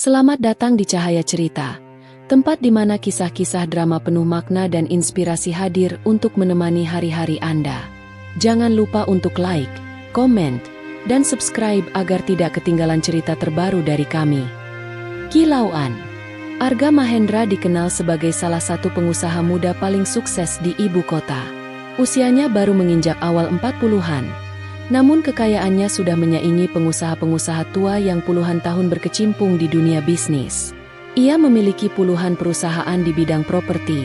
Selamat datang di Cahaya Cerita, tempat di mana kisah-kisah drama penuh makna dan inspirasi hadir untuk menemani hari-hari Anda. Jangan lupa untuk like, komen, dan subscribe agar tidak ketinggalan cerita terbaru dari kami. Kilauan. Arga Mahendra dikenal sebagai salah satu pengusaha muda paling sukses di ibu kota. Usianya baru menginjak awal 40-an. Namun kekayaannya sudah menyaingi pengusaha-pengusaha tua yang puluhan tahun berkecimpung di dunia bisnis. Ia memiliki puluhan perusahaan di bidang properti,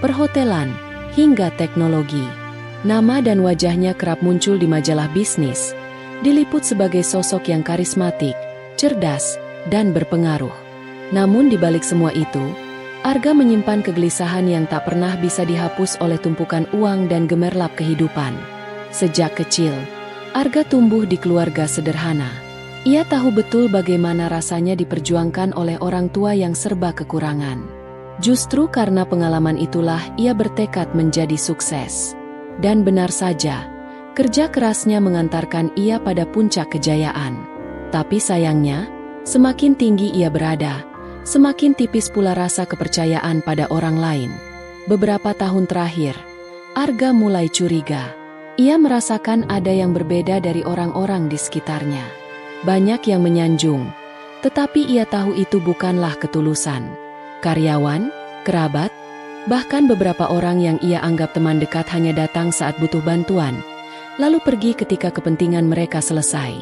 perhotelan, hingga teknologi. Nama dan wajahnya kerap muncul di majalah bisnis, diliput sebagai sosok yang karismatik, cerdas, dan berpengaruh. Namun di balik semua itu, Arga menyimpan kegelisahan yang tak pernah bisa dihapus oleh tumpukan uang dan gemerlap kehidupan. Sejak kecil, Arga tumbuh di keluarga sederhana. Ia tahu betul bagaimana rasanya diperjuangkan oleh orang tua yang serba kekurangan. Justru karena pengalaman itulah ia bertekad menjadi sukses. Dan benar saja, kerja kerasnya mengantarkan ia pada puncak kejayaan. Tapi sayangnya, semakin tinggi ia berada, semakin tipis pula rasa kepercayaan pada orang lain. Beberapa tahun terakhir, Arga mulai curiga. Ia merasakan ada yang berbeda dari orang-orang di sekitarnya. Banyak yang menyanjung, tetapi ia tahu itu bukanlah ketulusan. Karyawan, kerabat, bahkan beberapa orang yang ia anggap teman dekat hanya datang saat butuh bantuan, lalu pergi ketika kepentingan mereka selesai.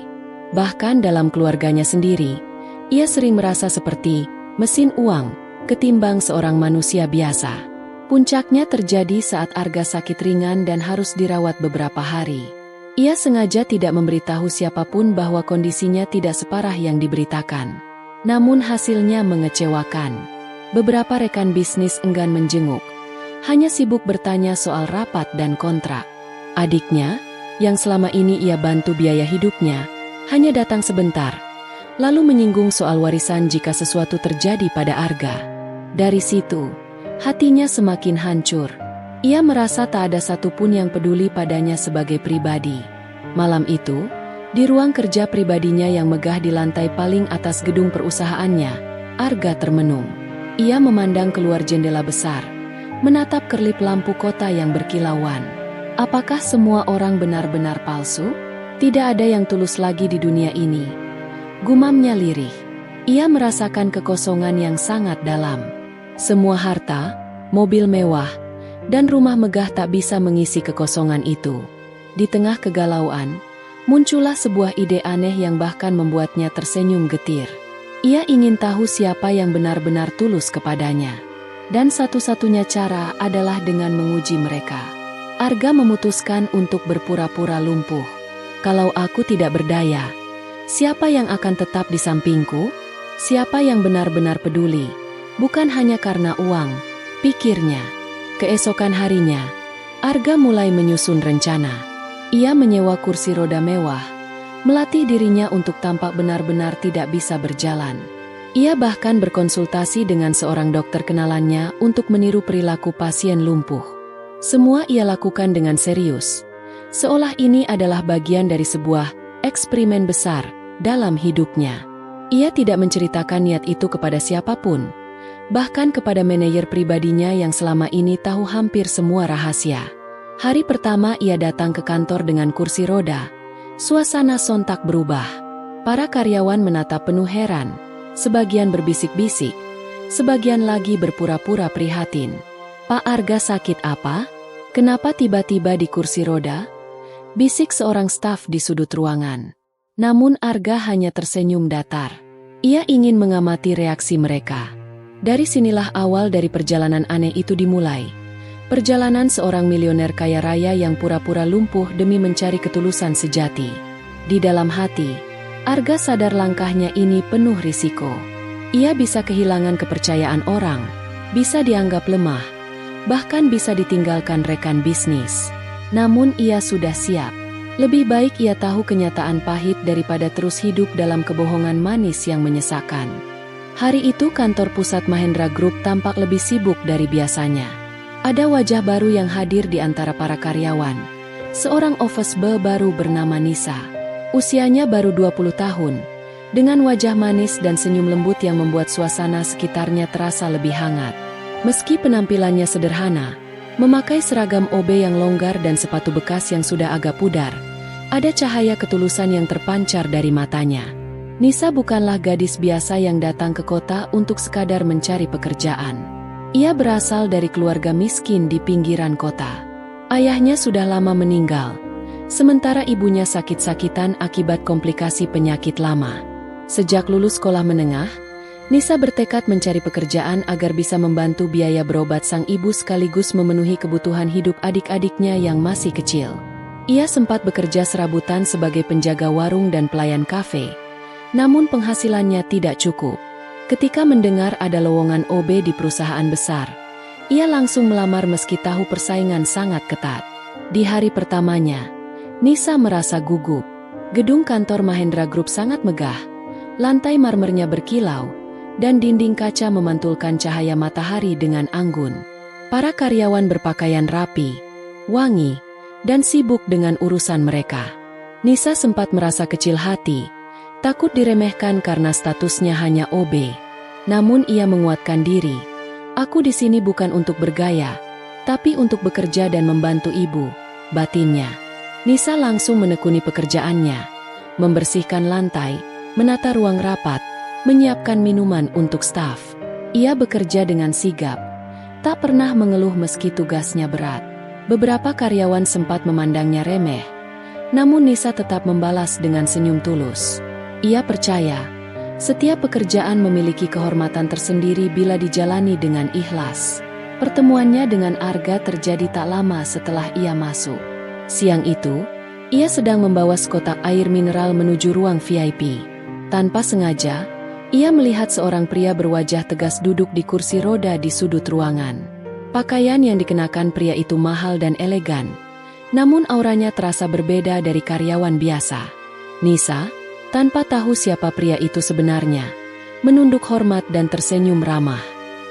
Bahkan dalam keluarganya sendiri, ia sering merasa seperti mesin uang ketimbang seorang manusia biasa. Puncaknya terjadi saat Arga sakit ringan dan harus dirawat beberapa hari. Ia sengaja tidak memberitahu siapapun bahwa kondisinya tidak separah yang diberitakan. Namun hasilnya mengecewakan. Beberapa rekan bisnis enggan menjenguk, hanya sibuk bertanya soal rapat dan kontrak. Adiknya, yang selama ini ia bantu biaya hidupnya, hanya datang sebentar, lalu menyinggung soal warisan jika sesuatu terjadi pada Arga. Dari situ, hatinya semakin hancur. Ia merasa tak ada satupun yang peduli padanya sebagai pribadi. Malam itu, di ruang kerja pribadinya yang megah di lantai paling atas gedung perusahaannya, Arga termenung. Ia memandang keluar jendela besar, menatap kerlip lampu kota yang berkilauan. Apakah semua orang benar-benar palsu? Tidak ada yang tulus lagi di dunia ini. Gumamnya lirih. Ia merasakan kekosongan yang sangat dalam. Semua harta, mobil mewah, dan rumah megah tak bisa mengisi kekosongan itu. Di tengah kegalauan, muncullah sebuah ide aneh yang bahkan membuatnya tersenyum getir. Ia ingin tahu siapa yang benar-benar tulus kepadanya. Dan satu-satunya cara adalah dengan menguji mereka. Arga memutuskan untuk berpura-pura lumpuh. Kalau aku tidak berdaya, siapa yang akan tetap di sampingku? Siapa yang benar-benar peduli? Bukan hanya karena uang, pikirnya. Keesokan harinya, Arga mulai menyusun rencana. Ia menyewa kursi roda mewah, melatih dirinya untuk tampak benar-benar tidak bisa berjalan. Ia bahkan berkonsultasi dengan seorang dokter kenalannya untuk meniru perilaku pasien lumpuh. Semua ia lakukan dengan serius, seolah ini adalah bagian dari sebuah eksperimen besar dalam hidupnya. Ia tidak menceritakan niat itu kepada siapapun, bahkan kepada manajer pribadinya yang selama ini tahu hampir semua rahasia. Hari pertama ia datang ke kantor dengan kursi roda. Suasana sontak berubah. Para karyawan menatap penuh heran. Sebagian berbisik-bisik, sebagian lagi berpura-pura prihatin. "Pak Arga sakit apa? Kenapa tiba-tiba di kursi roda?" bisik seorang staf di sudut ruangan. Namun Arga hanya tersenyum datar. Ia ingin mengamati reaksi mereka. Dari sinilah awal dari perjalanan aneh itu dimulai. Perjalanan seorang milioner kaya raya yang pura-pura lumpuh demi mencari ketulusan sejati. Di dalam hati, Arga sadar langkahnya ini penuh risiko. Ia bisa kehilangan kepercayaan orang, bisa dianggap lemah, bahkan bisa ditinggalkan rekan bisnis. Namun ia sudah siap. Lebih baik ia tahu kenyataan pahit daripada terus hidup dalam kebohongan manis yang menyesakan. Hari itu kantor pusat Mahendra Group tampak lebih sibuk dari biasanya. Ada wajah baru yang hadir di antara para karyawan. Seorang office boy baru bernama Nisa. Usianya baru 20 tahun, dengan wajah manis dan senyum lembut yang membuat suasana sekitarnya terasa lebih hangat. Meski penampilannya sederhana, memakai seragam OB yang longgar dan sepatu bekas yang sudah agak pudar, ada cahaya ketulusan yang terpancar dari matanya. Nisa bukanlah gadis biasa yang datang ke kota untuk sekadar mencari pekerjaan. Ia berasal dari keluarga miskin di pinggiran kota. Ayahnya sudah lama meninggal, sementara ibunya sakit-sakitan akibat komplikasi penyakit lama. Sejak lulus sekolah menengah, Nisa bertekad mencari pekerjaan agar bisa membantu biaya berobat sang ibu sekaligus memenuhi kebutuhan hidup adik-adiknya yang masih kecil. Ia sempat bekerja serabutan sebagai penjaga warung dan pelayan kafe, namun penghasilannya tidak cukup. Ketika mendengar ada lowongan OB di perusahaan besar, ia langsung melamar meski tahu persaingan sangat ketat. Di hari pertamanya, Nisa merasa gugup. Gedung kantor Mahendra Group sangat megah, lantai marmernya berkilau, dan dinding kaca memantulkan cahaya matahari dengan anggun. Para karyawan berpakaian rapi, wangi, dan sibuk dengan urusan mereka. Nisa sempat merasa kecil hati, takut diremehkan karena statusnya hanya OB. Namun ia menguatkan diri. Aku di sini bukan untuk bergaya, tapi untuk bekerja dan membantu ibu, batinnya. Nisa langsung menekuni pekerjaannya, membersihkan lantai, menata ruang rapat, menyiapkan minuman untuk staf. Ia bekerja dengan sigap, tak pernah mengeluh meski tugasnya berat. Beberapa karyawan sempat memandangnya remeh, namun Nisa tetap membalas dengan senyum tulus. Ia percaya, setiap pekerjaan memiliki kehormatan tersendiri bila dijalani dengan ikhlas. Pertemuannya dengan Arga terjadi tak lama setelah ia masuk. Siang itu, ia sedang membawa sekotak air mineral menuju ruang VIP. Tanpa sengaja, ia melihat seorang pria berwajah tegas duduk di kursi roda di sudut ruangan. Pakaian yang dikenakan pria itu mahal dan elegan, namun auranya terasa berbeda dari karyawan biasa. Nisa, tanpa tahu siapa pria itu sebenarnya, menunduk hormat dan tersenyum ramah.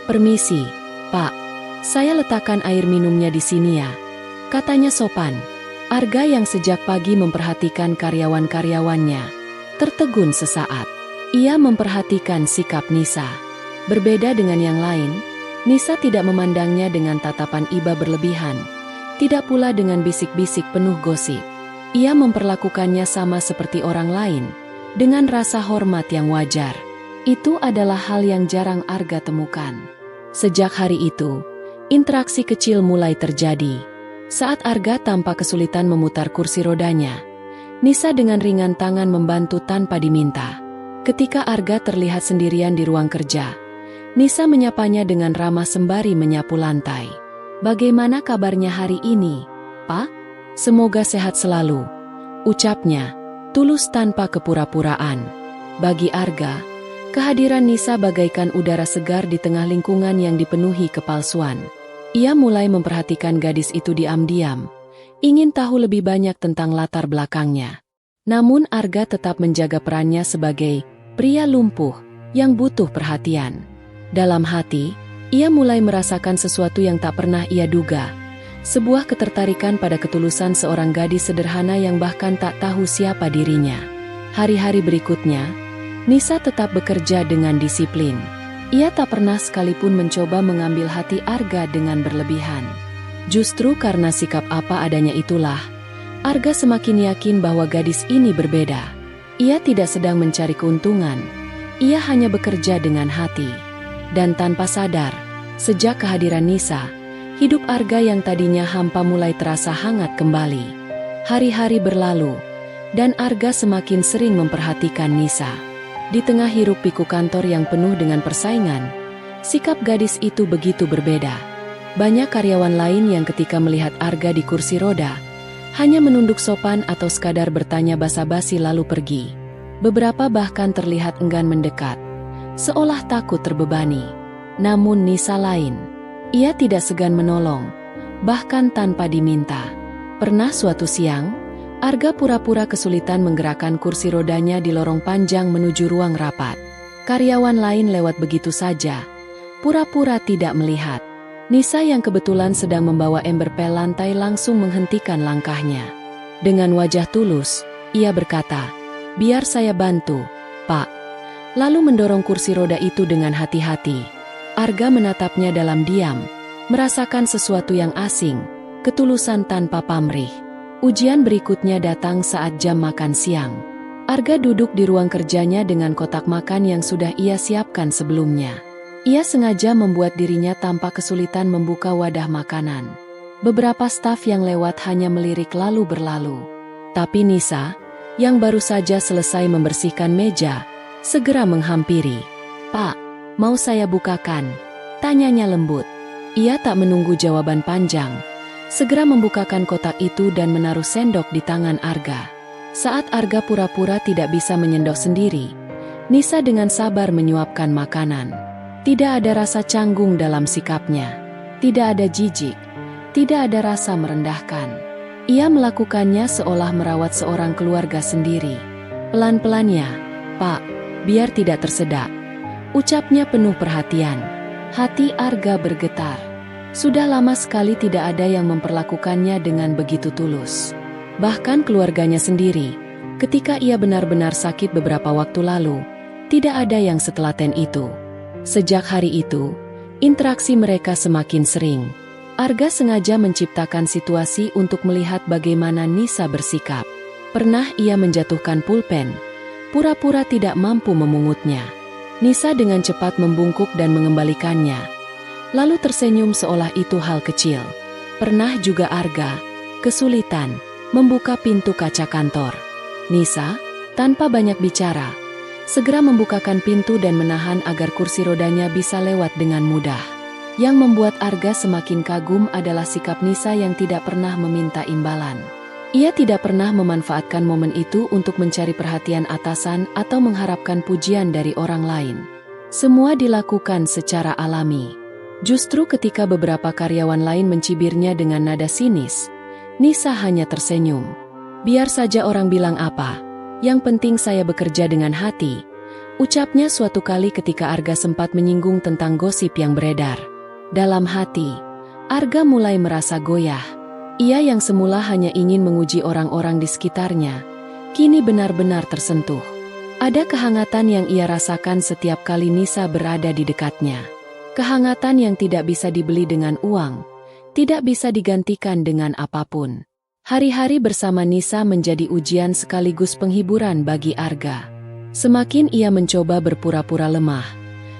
"Permisi, Pak. Saya letakkan air minumnya di sini ya," katanya sopan. Arga yang sejak pagi memperhatikan karyawan-karyawannya tertegun sesaat. Ia memperhatikan sikap Nisa. Berbeda dengan yang lain, Nisa tidak memandangnya dengan tatapan iba berlebihan, tidak pula dengan bisik-bisik penuh gosip. Ia memperlakukannya sama seperti orang lain, dengan rasa hormat yang wajar. Itu adalah hal yang jarang Arga temukan. Sejak hari itu, interaksi kecil mulai terjadi. Saat Arga tanpa kesulitan memutar kursi rodanya, Nisa dengan ringan tangan membantu tanpa diminta. Ketika Arga terlihat sendirian di ruang kerja, Nisa menyapanya dengan ramah sembari menyapu lantai. "Bagaimana kabarnya hari ini, Pak? Semoga sehat selalu," ucapnya, tulus tanpa kepura-puraan. Bagi Arga, kehadiran Nisa bagaikan udara segar di tengah lingkungan yang dipenuhi kepalsuan. Ia mulai memperhatikan gadis itu diam-diam, ingin tahu lebih banyak tentang latar belakangnya. Namun Arga tetap menjaga perannya sebagai pria lumpuh yang butuh perhatian. Dalam hati, ia mulai merasakan sesuatu yang tak pernah ia duga. Sebuah ketertarikan pada ketulusan seorang gadis sederhana yang bahkan tak tahu siapa dirinya. Hari-hari berikutnya, Nisa tetap bekerja dengan disiplin. Ia tak pernah sekalipun mencoba mengambil hati Arga dengan berlebihan. Justru karena sikap apa adanya itulah, Arga semakin yakin bahwa gadis ini berbeda. Ia tidak sedang mencari keuntungan, ia hanya bekerja dengan hati. Dan tanpa sadar, sejak kehadiran Nisa, hidup Arga yang tadinya hampa mulai terasa hangat kembali. Hari-hari berlalu, dan Arga semakin sering memperhatikan Nisa. Di tengah hiruk-pikuk kantor yang penuh dengan persaingan, sikap gadis itu begitu berbeda. Banyak karyawan lain yang ketika melihat Arga di kursi roda, hanya menunduk sopan atau sekadar bertanya basa-basi lalu pergi. Beberapa bahkan terlihat enggan mendekat, seolah takut terbebani. Namun Nisa lain. Ia tidak segan menolong, bahkan tanpa diminta. Pernah suatu siang, Arga pura-pura kesulitan menggerakkan kursi rodanya di lorong panjang menuju ruang rapat. Karyawan lain lewat begitu saja, pura-pura tidak melihat. Nisa yang kebetulan sedang membawa ember pel lantai langsung menghentikan langkahnya. Dengan wajah tulus, ia berkata, "Biar saya bantu." Pak. Lalu mendorong kursi roda itu dengan hati-hati. Arga menatapnya dalam diam, merasakan sesuatu yang asing, ketulusan tanpa pamrih. Ujian berikutnya datang saat jam makan siang. Arga duduk di ruang kerjanya dengan kotak makan yang sudah ia siapkan sebelumnya. Ia sengaja membuat dirinya tanpa kesulitan membuka wadah makanan. Beberapa staf yang lewat hanya melirik lalu berlalu. Tapi Nisa, yang baru saja selesai membersihkan meja, segera menghampiri. "Pak, mau saya bukakan?" tanyanya lembut. Ia tak menunggu jawaban panjang, segera membukakan kotak itu dan menaruh sendok di tangan Arga. Saat Arga pura-pura tidak bisa menyendok sendiri, Nisa dengan sabar menyuapkan makanan. Tidak ada rasa canggung dalam sikapnya, tidak ada jijik, tidak ada rasa merendahkan. Ia melakukannya seolah merawat seorang keluarga sendiri. Pelan-pelannya, "Pak, biar tidak tersedak," ucapnya penuh perhatian. Hati Arga bergetar. Sudah lama sekali tidak ada yang memperlakukannya dengan begitu tulus. Bahkan keluarganya sendiri, ketika ia benar-benar sakit beberapa waktu lalu, tidak ada yang setelaten itu. Sejak hari itu, interaksi mereka semakin sering. Arga sengaja menciptakan situasi untuk melihat bagaimana Nisa bersikap. Pernah ia menjatuhkan pulpen, pura-pura tidak mampu memungutnya. Nisa dengan cepat membungkuk dan mengembalikannya, lalu tersenyum seolah itu hal kecil. Pernah juga Arga kesulitan membuka pintu kaca kantor. Nisa, tanpa banyak bicara, segera membukakan pintu dan menahan agar kursi rodanya bisa lewat dengan mudah. Yang membuat Arga semakin kagum adalah sikap Nisa yang tidak pernah meminta imbalan. Ia tidak pernah memanfaatkan momen itu untuk mencari perhatian atasan atau mengharapkan pujian dari orang lain. Semua dilakukan secara alami. Justru ketika beberapa karyawan lain mencibirnya dengan nada sinis, Nisa hanya tersenyum. "Biar saja orang bilang apa, yang penting saya bekerja dengan hati," ucapnya suatu kali ketika Arga sempat menyinggung tentang gosip yang beredar. Dalam hati, Arga mulai merasa goyah. Ia yang semula hanya ingin menguji orang-orang di sekitarnya, kini benar-benar tersentuh. Ada kehangatan yang ia rasakan setiap kali Nisa berada di dekatnya. Kehangatan yang tidak bisa dibeli dengan uang, tidak bisa digantikan dengan apapun. Hari-hari bersama Nisa menjadi ujian sekaligus penghiburan bagi Arga. Semakin ia mencoba berpura-pura lemah,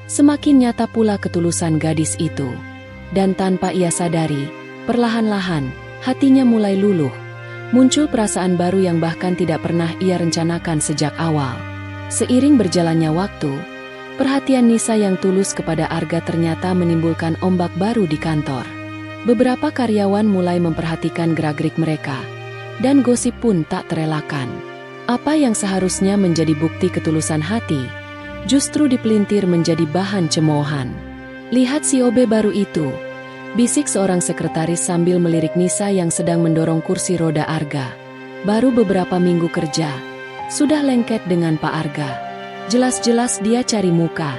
semakin nyata pula ketulusan gadis itu. Dan tanpa ia sadari, perlahan-lahan, hatinya mulai luluh. Muncul perasaan baru yang bahkan tidak pernah ia rencanakan sejak awal. Seiring berjalannya waktu, perhatian Nisa yang tulus kepada Arga ternyata menimbulkan ombak baru di kantor. Beberapa karyawan mulai memperhatikan gerak-gerik mereka, dan gosip pun tak terelakkan. Apa yang seharusnya menjadi bukti ketulusan hati, justru dipelintir menjadi bahan cemoohan. "Lihat si OB baru itu," bisik seorang sekretaris sambil melirik Nisa yang sedang mendorong kursi roda Arga. "Baru beberapa minggu kerja, sudah lengket dengan Pak Arga. Jelas-jelas dia cari muka."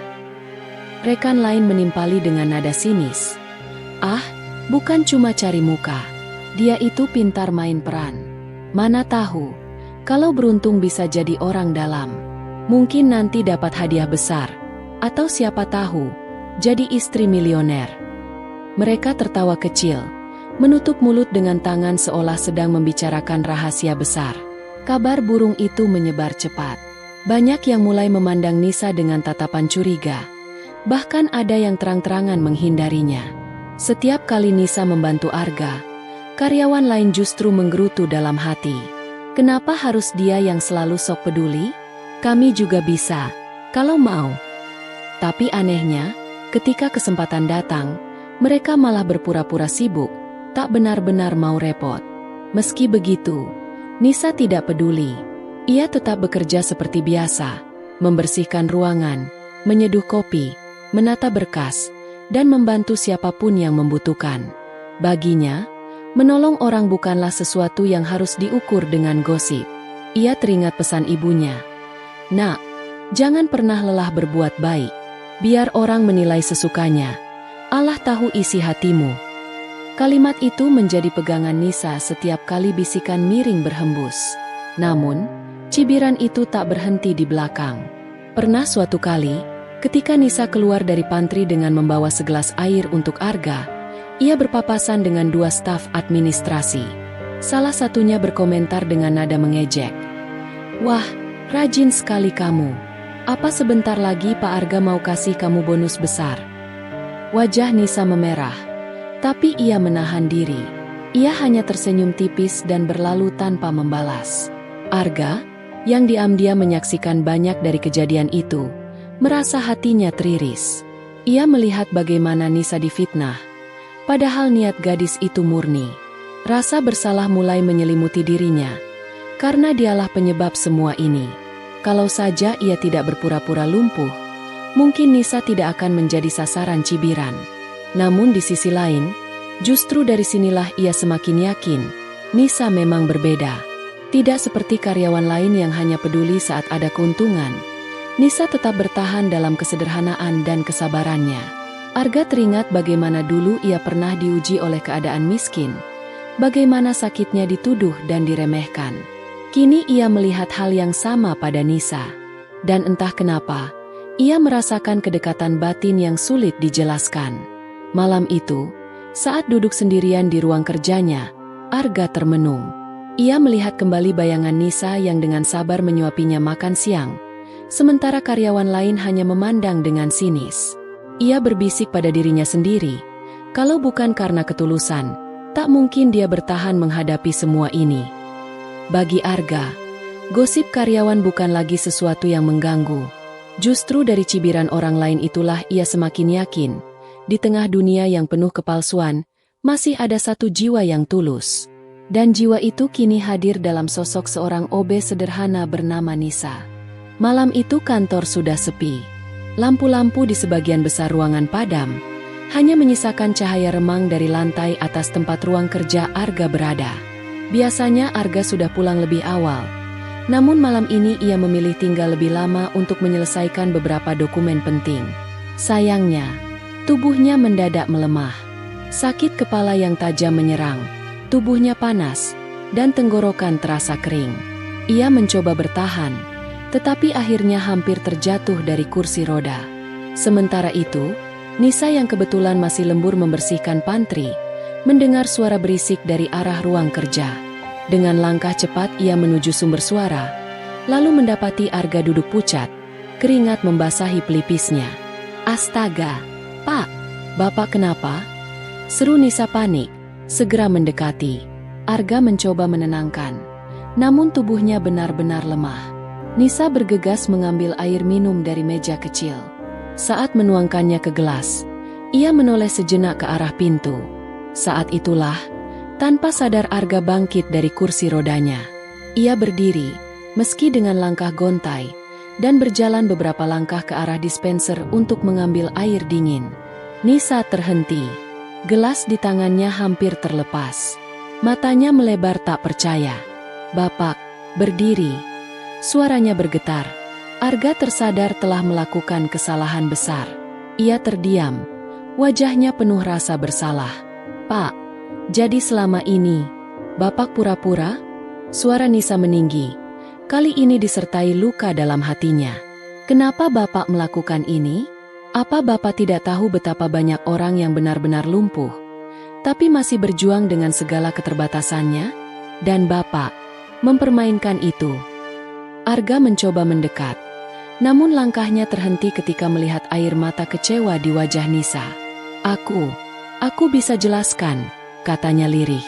Rekan lain menimpali dengan nada sinis. "Ah, bukan cuma cari muka. Dia itu pintar main peran. Mana tahu, kalau beruntung bisa jadi orang dalam. Mungkin nanti dapat hadiah besar. Atau siapa tahu, jadi istri milioner." Mereka tertawa kecil, menutup mulut dengan tangan seolah sedang membicarakan rahasia besar. Kabar burung itu menyebar cepat. Banyak yang mulai memandang Nisa dengan tatapan curiga. Bahkan ada yang terang-terangan menghindarinya. Setiap kali Nisa membantu Arga, karyawan lain justru menggerutu dalam hati. "Kenapa harus dia yang selalu sok peduli? Kami juga bisa, kalau mau." Tapi anehnya, ketika kesempatan datang, mereka malah berpura-pura sibuk, tak benar-benar mau repot. Meski begitu, Nisa tidak peduli. Ia tetap bekerja seperti biasa, membersihkan ruangan, menyeduh kopi, menata berkas, dan membantu siapapun yang membutuhkan. Baginya, menolong orang bukanlah sesuatu yang harus diukur dengan gosip. Ia teringat pesan ibunya. "Nak, jangan pernah lelah berbuat baik. Biar orang menilai sesukanya. Allah tahu isi hatimu." Kalimat itu menjadi pegangan Nisa setiap kali bisikan miring berhembus. Namun, cibiran itu tak berhenti di belakang. Pernah suatu kali, ketika Nisa keluar dari pantry dengan membawa segelas air untuk Arga, ia berpapasan dengan dua staf administrasi. Salah satunya berkomentar dengan nada mengejek. "Wah, rajin sekali kamu. Apa sebentar lagi Pak Arga mau kasih kamu bonus besar?" Wajah Nisa memerah, tapi ia menahan diri. Ia hanya tersenyum tipis dan berlalu tanpa membalas. Arga, yang diam-diam menyaksikan banyak dari kejadian itu, merasa hatinya teriris. Ia melihat bagaimana Nisa difitnah, padahal niat gadis itu murni. Rasa bersalah mulai menyelimuti dirinya, karena dialah penyebab semua ini. Kalau saja ia tidak berpura-pura lumpuh, mungkin Nisa tidak akan menjadi sasaran cibiran. Namun di sisi lain, justru dari sinilah ia semakin yakin, Nisa memang berbeda. Tidak seperti karyawan lain yang hanya peduli saat ada keuntungan, Nisa tetap bertahan dalam kesederhanaan dan kesabarannya. Arga teringat bagaimana dulu ia pernah diuji oleh keadaan miskin, bagaimana sakitnya dituduh dan diremehkan. Kini ia melihat hal yang sama pada Nisa. Dan entah kenapa, ia merasakan kedekatan batin yang sulit dijelaskan. Malam itu, saat duduk sendirian di ruang kerjanya, Arga termenung. Ia melihat kembali bayangan Nisa yang dengan sabar menyuapinya makan siang, sementara karyawan lain hanya memandang dengan sinis. Ia berbisik pada dirinya sendiri, kalau bukan karena ketulusan, tak mungkin dia bertahan menghadapi semua ini. Bagi Arga, gosip karyawan bukan lagi sesuatu yang mengganggu. Justru dari cibiran orang lain itulah ia semakin yakin, di tengah dunia yang penuh kepalsuan, masih ada satu jiwa yang tulus. Dan jiwa itu kini hadir dalam sosok seorang OB sederhana bernama Nisa. Malam itu kantor sudah sepi. Lampu-lampu di sebagian besar ruangan padam, hanya menyisakan cahaya remang dari lantai atas tempat ruang kerja Arga berada. Biasanya Arga sudah pulang lebih awal, namun malam ini ia memilih tinggal lebih lama untuk menyelesaikan beberapa dokumen penting. Sayangnya, tubuhnya mendadak melemah. Sakit kepala yang tajam menyerang, tubuhnya panas, dan tenggorokan terasa kering. Ia mencoba bertahan, tetapi akhirnya hampir terjatuh dari kursi roda. Sementara itu, Nisa yang kebetulan masih lembur membersihkan pantry, mendengar suara berisik dari arah ruang kerja. Dengan langkah cepat ia menuju sumber suara, lalu mendapati Arga duduk pucat, keringat membasahi pelipisnya. "Astaga, Pak, Bapak kenapa?" seru Nisa panik, segera mendekati. Arga mencoba menenangkan, namun tubuhnya benar-benar lemah. Nisa bergegas mengambil air minum dari meja kecil. Saat menuangkannya ke gelas, ia menoleh sejenak ke arah pintu. Saat itulah, tanpa sadar Arga bangkit dari kursi rodanya. Ia berdiri, meski dengan langkah gontai, dan berjalan beberapa langkah ke arah dispenser untuk mengambil air dingin. Nisa terhenti. Gelas di tangannya hampir terlepas. Matanya melebar tak percaya. "Bapak, berdiri." Suaranya bergetar. Arga tersadar telah melakukan kesalahan besar. Ia terdiam. Wajahnya penuh rasa bersalah. "Pak, jadi selama ini, Bapak pura-pura?" Suara Nisa meninggi. Kali ini disertai luka dalam hatinya. "Kenapa Bapak melakukan ini? Apa Bapak tidak tahu betapa banyak orang yang benar-benar lumpuh, tapi masih berjuang dengan segala keterbatasannya? Dan Bapak mempermainkan itu?" Arga mencoba mendekat, namun langkahnya terhenti ketika melihat air mata kecewa di wajah Nisa. Aku bisa jelaskan," katanya lirih.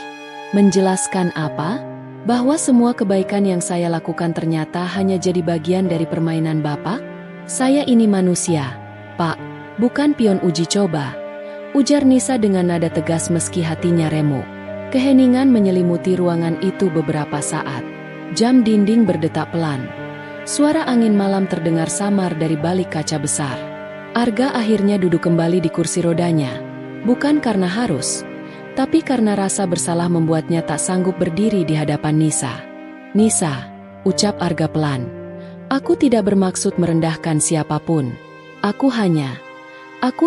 "Menjelaskan apa? Bahwa semua kebaikan yang saya lakukan ternyata hanya jadi bagian dari permainan Bapak? Saya ini manusia, Pak, bukan pion uji coba," ujar Nisa dengan nada tegas meski hatinya remuk. Keheningan menyelimuti ruangan itu beberapa saat. Jam dinding berdetak pelan. Suara angin malam terdengar samar dari balik kaca besar. Arga akhirnya duduk kembali di kursi rodanya. Bukan karena harus, tapi karena rasa bersalah membuatnya tak sanggup berdiri di hadapan Nisa. "Nisa," ucap Arga pelan, "aku tidak bermaksud merendahkan siapapun. Aku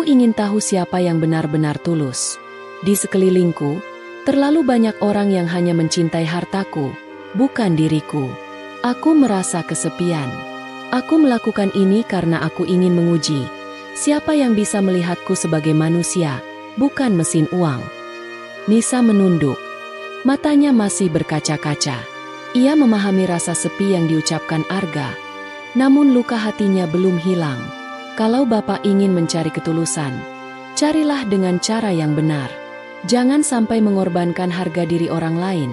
ingin tahu siapa yang benar-benar tulus. Di sekelilingku, terlalu banyak orang yang hanya mencintai hartaku, bukan diriku. Aku merasa kesepian. Aku melakukan ini karena aku ingin menguji siapa yang bisa melihatku sebagai manusia, bukan mesin uang. Nisa menunduk. Matanya masih berkaca-kaca. Ia memahami rasa sepi yang diucapkan Arga. Namun luka hatinya belum hilang. Kalau Bapak ingin mencari ketulusan, carilah dengan cara yang benar. Jangan sampai mengorbankan harga diri orang lain.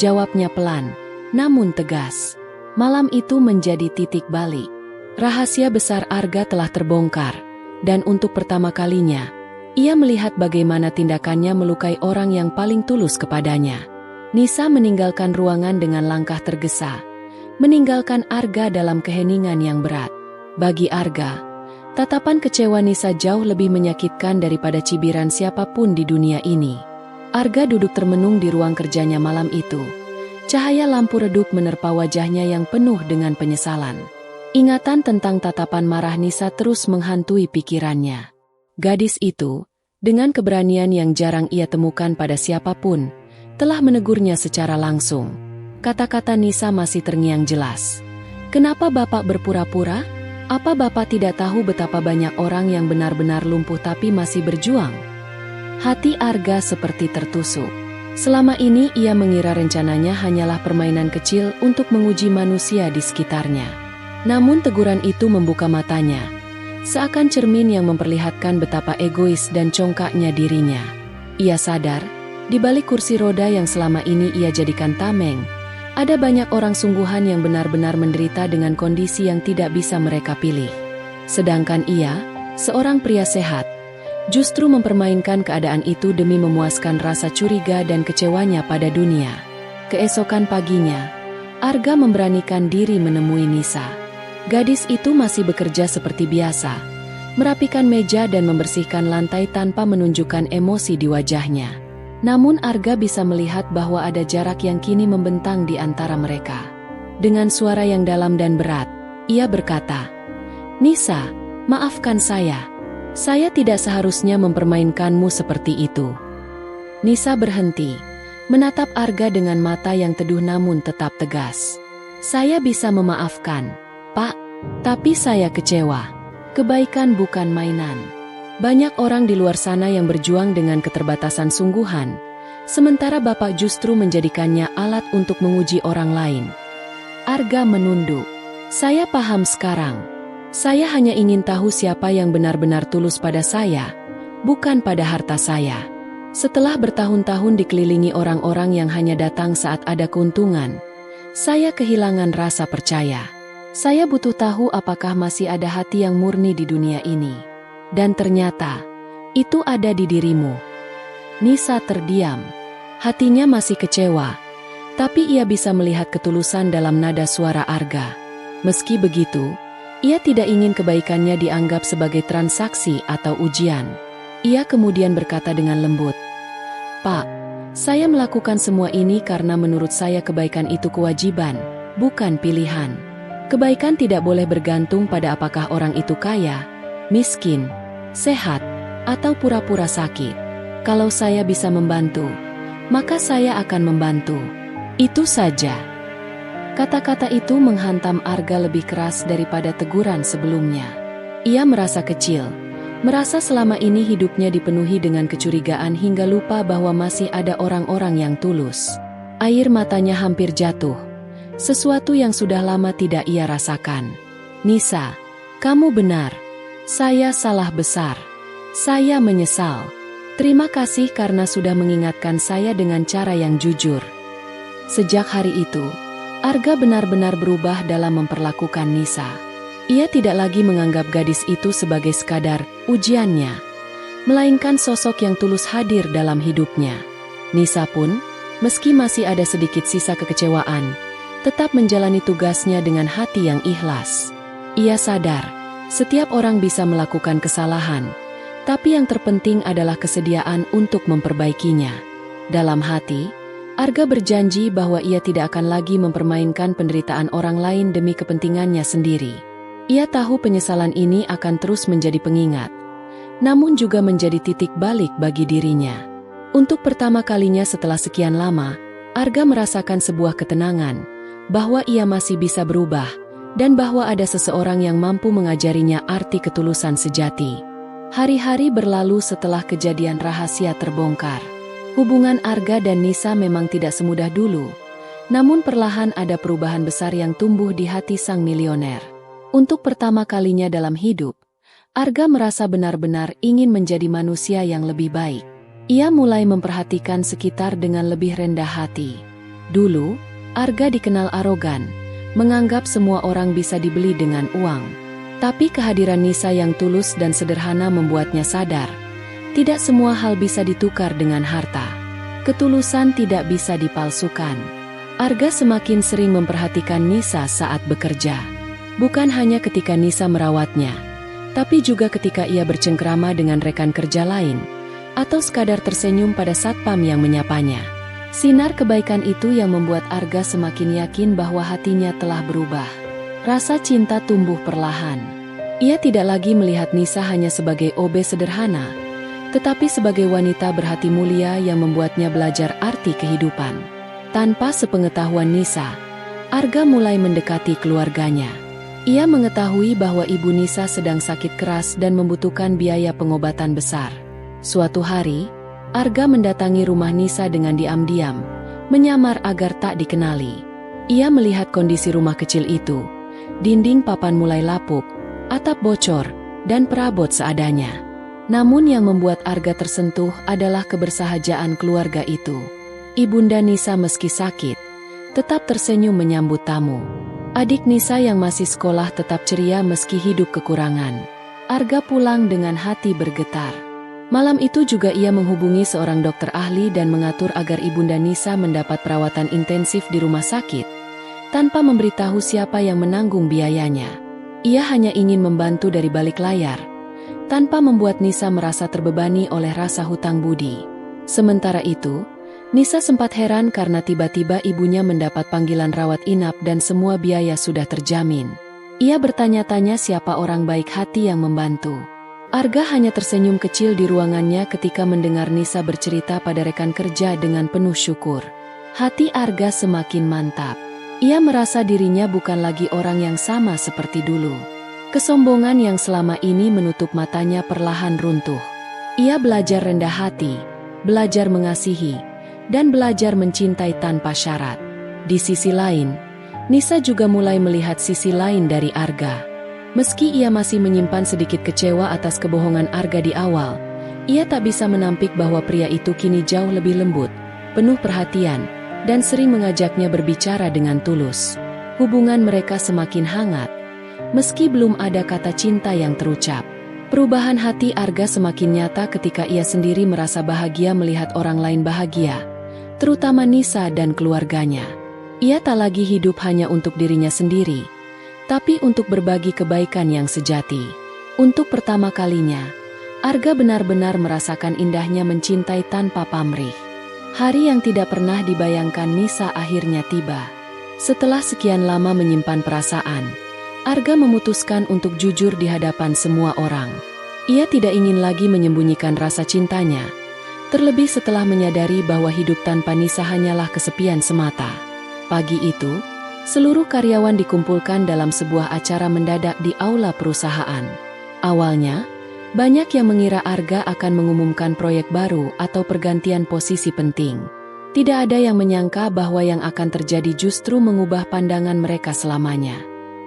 Jawabnya pelan, namun tegas. Malam itu menjadi titik balik. Rahasia besar Arga telah terbongkar, dan untuk pertama kalinya, ia melihat bagaimana tindakannya melukai orang yang paling tulus kepadanya. Nisa meninggalkan ruangan dengan langkah tergesa, meninggalkan Arga dalam keheningan yang berat. Bagi Arga, tatapan kecewa Nisa jauh lebih menyakitkan daripada cibiran siapapun di dunia ini. Arga duduk termenung di ruang kerjanya malam itu. Cahaya lampu redup menerpa wajahnya yang penuh dengan penyesalan. Ingatan tentang tatapan marah Nisa terus menghantui pikirannya. Gadis itu, dengan keberanian yang jarang ia temukan pada siapapun, telah menegurnya secara langsung. Kata-kata Nisa masih terngiang jelas. "Kenapa Bapak berpura-pura? Apa Bapak tidak tahu betapa banyak orang yang benar-benar lumpuh tapi masih berjuang?" Hati Arga seperti tertusuk. Selama ini ia mengira rencananya hanyalah permainan kecil untuk menguji manusia di sekitarnya. Namun teguran itu membuka matanya, seakan cermin yang memperlihatkan betapa egois dan congkaknya dirinya. Ia sadar, di balik kursi roda yang selama ini ia jadikan tameng, ada banyak orang sungguhan yang benar-benar menderita dengan kondisi yang tidak bisa mereka pilih. Sedangkan ia, seorang pria sehat, justru mempermainkan keadaan itu demi memuaskan rasa curiga dan kecewanya pada dunia. Keesokan paginya, Arga memberanikan diri menemui Nisa. Gadis itu masih bekerja seperti biasa, merapikan meja dan membersihkan lantai tanpa menunjukkan emosi di wajahnya. Namun Arga bisa melihat bahwa ada jarak yang kini membentang di antara mereka. Dengan suara yang dalam dan berat, ia berkata, "Nisa, maafkan saya. Saya tidak seharusnya mempermainkanmu seperti itu." Nisa berhenti, menatap Arga dengan mata yang teduh namun tetap tegas. "Saya bisa memaafkan, Pak, tapi saya kecewa. Kebaikan bukan mainan. Banyak orang di luar sana yang berjuang dengan keterbatasan sungguhan, sementara Bapak justru menjadikannya alat untuk menguji orang lain." Arga menunduk. "Saya paham sekarang. Saya hanya ingin tahu siapa yang benar-benar tulus pada saya, bukan pada harta saya. Setelah bertahun-tahun dikelilingi orang-orang yang hanya datang saat ada keuntungan, saya kehilangan rasa percaya. Saya butuh tahu apakah masih ada hati yang murni di dunia ini. Dan ternyata, itu ada di dirimu." Nisa terdiam. Hatinya masih kecewa, tapi ia bisa melihat ketulusan dalam nada suara Arga. Meski begitu, ia tidak ingin kebaikannya dianggap sebagai transaksi atau ujian. Ia kemudian berkata dengan lembut, "Pak, saya melakukan semua ini karena menurut saya kebaikan itu kewajiban, bukan pilihan. Kebaikan tidak boleh bergantung pada apakah orang itu kaya, miskin, sehat, atau pura-pura sakit. Kalau saya bisa membantu, maka saya akan membantu. Itu saja." Kata-kata itu menghantam Arga lebih keras daripada teguran sebelumnya. Ia merasa kecil, merasa selama ini hidupnya dipenuhi dengan kecurigaan hingga lupa bahwa masih ada orang-orang yang tulus. Air matanya hampir jatuh, sesuatu yang sudah lama tidak ia rasakan. "Nisa, kamu benar. Saya salah besar. Saya menyesal. Terima kasih karena sudah mengingatkan saya dengan cara yang jujur." Sejak hari itu, Arga benar-benar berubah dalam memperlakukan Nisa. Ia tidak lagi menganggap gadis itu sebagai sekadar ujiannya, melainkan sosok yang tulus hadir dalam hidupnya. Nisa pun, meski masih ada sedikit sisa kekecewaan, tetap menjalani tugasnya dengan hati yang ikhlas. Ia sadar, setiap orang bisa melakukan kesalahan, tapi yang terpenting adalah kesediaan untuk memperbaikinya. Dalam hati, Arga berjanji bahwa ia tidak akan lagi mempermainkan penderitaan orang lain demi kepentingannya sendiri. Ia tahu penyesalan ini akan terus menjadi pengingat, namun juga menjadi titik balik bagi dirinya. Untuk pertama kalinya setelah sekian lama, Arga merasakan sebuah ketenangan, bahwa ia masih bisa berubah, dan bahwa ada seseorang yang mampu mengajarinya arti ketulusan sejati. Hari-hari berlalu setelah kejadian rahasia terbongkar. Hubungan Arga dan Nisa memang tidak semudah dulu, namun perlahan ada perubahan besar yang tumbuh di hati sang milioner. Untuk pertama kalinya dalam hidup, Arga merasa benar-benar ingin menjadi manusia yang lebih baik. Ia mulai memperhatikan sekitar dengan lebih rendah hati. Dulu, Arga dikenal arogan, menganggap semua orang bisa dibeli dengan uang. Tapi kehadiran Nisa yang tulus dan sederhana membuatnya sadar, tidak semua hal bisa ditukar dengan harta. Ketulusan tidak bisa dipalsukan. Arga semakin sering memperhatikan Nisa saat bekerja. Bukan hanya ketika Nisa merawatnya, tapi juga ketika ia bercengkrama dengan rekan kerja lain, atau sekadar tersenyum pada satpam yang menyapanya. Sinar kebaikan itu yang membuat Arga semakin yakin bahwa hatinya telah berubah. Rasa cinta tumbuh perlahan. Ia tidak lagi melihat Nisa hanya sebagai OB sederhana, tetapi sebagai wanita berhati mulia yang membuatnya belajar arti kehidupan. Tanpa sepengetahuan Nisa, Arga mulai mendekati keluarganya. Ia mengetahui bahwa ibu Nisa sedang sakit keras dan membutuhkan biaya pengobatan besar. Suatu hari, Arga mendatangi rumah Nisa dengan diam-diam, menyamar agar tak dikenali. Ia melihat kondisi rumah kecil itu. Dinding papan mulai lapuk, atap bocor, dan perabot seadanya. Namun yang membuat Arga tersentuh adalah kebersahajaan keluarga itu. Ibunda Nisa meski sakit, tetap tersenyum menyambut tamu. Adik Nisa yang masih sekolah tetap ceria meski hidup kekurangan. Arga pulang dengan hati bergetar. Malam itu juga ia menghubungi seorang dokter ahli dan mengatur agar ibunda Nisa mendapat perawatan intensif di rumah sakit, tanpa memberitahu siapa yang menanggung biayanya. Ia hanya ingin membantu dari balik layar, tanpa membuat Nisa merasa terbebani oleh rasa hutang budi. Sementara itu, Nisa sempat heran karena tiba-tiba ibunya mendapat panggilan rawat inap dan semua biaya sudah terjamin. Ia bertanya-tanya siapa orang baik hati yang membantu. Arga hanya tersenyum kecil di ruangannya ketika mendengar Nisa bercerita pada rekan kerja dengan penuh syukur. Hati Arga semakin mantap. Ia merasa dirinya bukan lagi orang yang sama seperti dulu. Kesombongan yang selama ini menutup matanya perlahan runtuh. Ia belajar rendah hati, belajar mengasihi, dan belajar mencintai tanpa syarat. Di sisi lain, Nisa juga mulai melihat sisi lain dari Arga. Meski ia masih menyimpan sedikit kecewa atas kebohongan Arga di awal, ia tak bisa menampik bahwa pria itu kini jauh lebih lembut, penuh perhatian, dan sering mengajaknya berbicara dengan tulus. Hubungan mereka semakin hangat, meski belum ada kata cinta yang terucap. Perubahan hati Arga semakin nyata ketika ia sendiri merasa bahagia melihat orang lain bahagia, terutama Nisa dan keluarganya. Ia tak lagi hidup hanya untuk dirinya sendiri, tapi untuk berbagi kebaikan yang sejati. Untuk pertama kalinya, Arga benar-benar merasakan indahnya mencintai tanpa pamrih. Hari yang tidak pernah dibayangkan Nisa akhirnya tiba. Setelah sekian lama menyimpan perasaan, Arga memutuskan untuk jujur di hadapan semua orang. Ia tidak ingin lagi menyembunyikan rasa cintanya, terlebih setelah menyadari bahwa hidup tanpa Nisa hanyalah kesepian semata. Pagi itu, seluruh karyawan dikumpulkan dalam sebuah acara mendadak di aula perusahaan. Awalnya, banyak yang mengira Arga akan mengumumkan proyek baru atau pergantian posisi penting. Tidak ada yang menyangka bahwa yang akan terjadi justru mengubah pandangan mereka selamanya.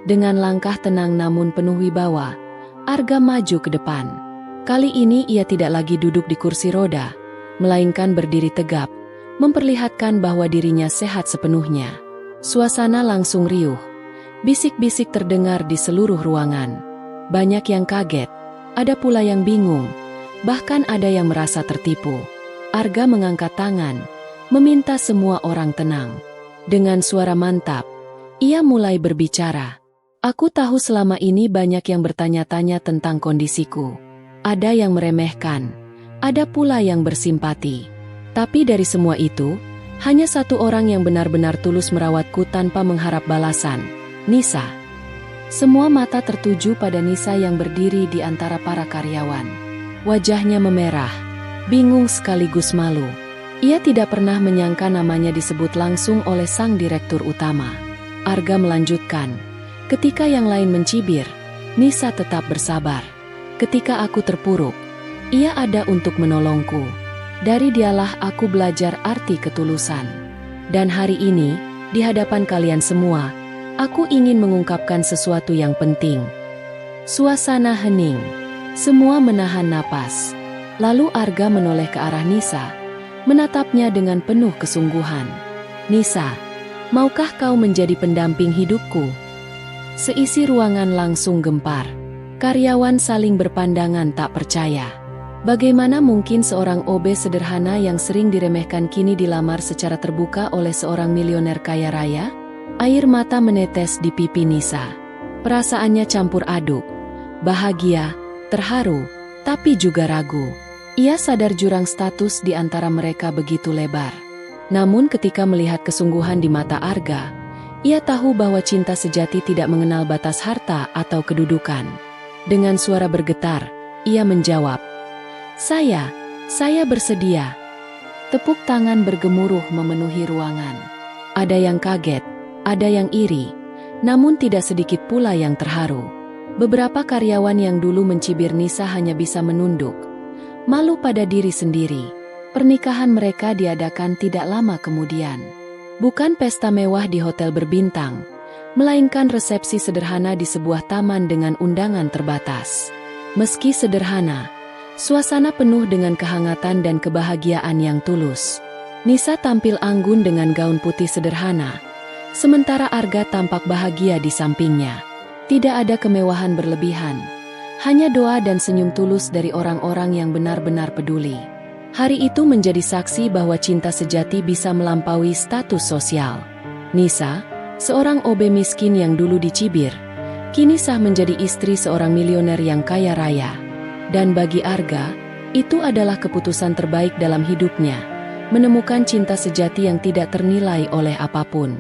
Dengan langkah tenang namun penuh wibawa, Arga maju ke depan. Kali ini ia tidak lagi duduk di kursi roda, melainkan berdiri tegap, memperlihatkan bahwa dirinya sehat sepenuhnya. Suasana langsung riuh. Bisik-bisik terdengar di seluruh ruangan. Banyak yang kaget, ada pula yang bingung, bahkan ada yang merasa tertipu. Arga mengangkat tangan, meminta semua orang tenang. Dengan suara mantap, ia mulai berbicara. Aku tahu selama ini banyak yang bertanya-tanya tentang kondisiku. Ada yang meremehkan, ada pula yang bersimpati. Tapi dari semua itu, hanya satu orang yang benar-benar tulus merawatku tanpa mengharap balasan, Nisa. Semua mata tertuju pada Nisa yang berdiri di antara para karyawan. Wajahnya memerah, bingung sekaligus malu. Ia tidak pernah menyangka namanya disebut langsung oleh sang direktur utama. Arga melanjutkan, Ketika yang lain mencibir, Nisa tetap bersabar. Ketika aku terpuruk, ia ada untuk menolongku. Dari dialah aku belajar arti ketulusan. Dan hari ini, di hadapan kalian semua, aku ingin mengungkapkan sesuatu yang penting. Suasana hening. Semua menahan napas. Lalu Arga menoleh ke arah Nisa, menatapnya dengan penuh kesungguhan. Nisa, maukah kau menjadi pendamping hidupku? Seisi ruangan langsung gempar. Karyawan saling berpandangan tak percaya. Bagaimana mungkin seorang OB sederhana yang sering diremehkan kini dilamar secara terbuka oleh seorang milioner kaya raya? Air mata menetes di pipi Nisa. Perasaannya campur aduk. Bahagia, terharu, tapi juga ragu. Ia sadar jurang status di antara mereka begitu lebar. Namun ketika melihat kesungguhan di mata Arga, ia tahu bahwa cinta sejati tidak mengenal batas harta atau kedudukan. Dengan suara bergetar, ia menjawab, Saya bersedia." Tepuk tangan bergemuruh memenuhi ruangan. Ada yang kaget, ada yang iri, namun tidak sedikit pula yang terharu. Beberapa karyawan yang dulu mencibir Nisa hanya bisa menunduk, malu pada diri sendiri. Pernikahan mereka diadakan tidak lama kemudian. Bukan pesta mewah di hotel berbintang, melainkan resepsi sederhana di sebuah taman dengan undangan terbatas. Meski sederhana, suasana penuh dengan kehangatan dan kebahagiaan yang tulus. Nisa tampil anggun dengan gaun putih sederhana, sementara Arga tampak bahagia di sampingnya. Tidak ada kemewahan berlebihan, hanya doa dan senyum tulus dari orang-orang yang benar-benar peduli. Hari itu menjadi saksi bahwa cinta sejati bisa melampaui status sosial. Nisa, seorang OB miskin yang dulu dicibir, kini sah menjadi istri seorang milioner yang kaya raya. Dan bagi Arga, itu adalah keputusan terbaik dalam hidupnya, menemukan cinta sejati yang tidak ternilai oleh apapun.